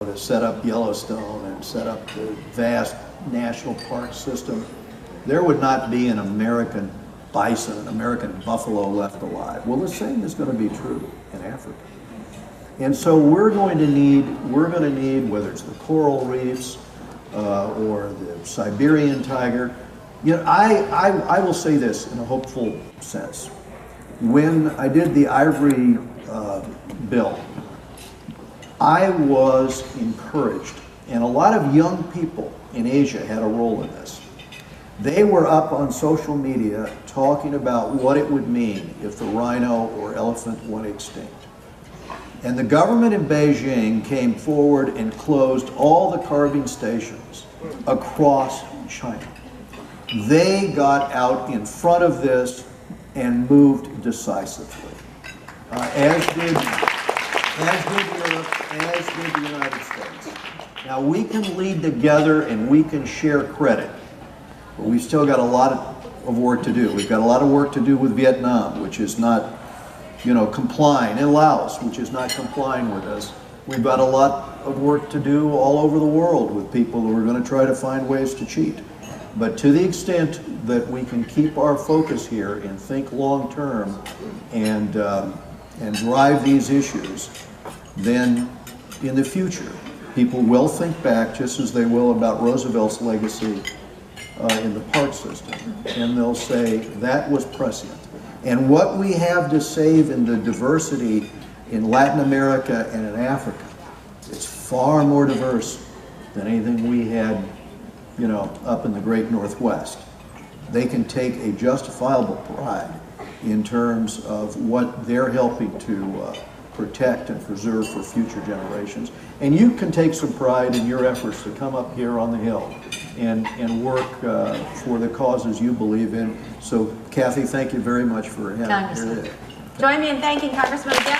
to set up Yellowstone and set up the vast national park system, there would not be an American bison, an American buffalo left alive. Well, the same is going to be true in Africa. And so we're going to need, whether it's the coral reefs or the Siberian tiger. You know, I will say this in a hopeful sense. When I did the ivory bill, I was encouraged, and a lot of young people in Asia had a role in this. They were up on social media talking about what it would mean if the rhino or elephant went extinct. And the government in Beijing came forward and closed all the carving stations across China. They got out in front of this and moved decisively, as did Europe, as did the United States. Now we can lead together and we can share credit, but we've still got a lot of work to do. We've got a lot of work to do with Vietnam, which is not, you know, complying, and Laos, which is not complying with us. We've got a lot of work to do all over the world with people who are going to try to find ways to cheat. But to the extent that we can keep our focus here and think long term and drive these issues, then in the future, people will think back, just as they will about Roosevelt's legacy in the park system, and they'll say that was prescient. And what we have to save in the diversity in Latin America and in Africa is far more diverse than anything we had, you know, up in the great Northwest. They can take a justifiable pride in terms of what they're helping to protect and preserve for future generations. And you can take some pride in your efforts to come up here on the Hill and work for the causes you believe in. So, Kathy, thank you very much for having me here today. Join me in thanking Congressman again.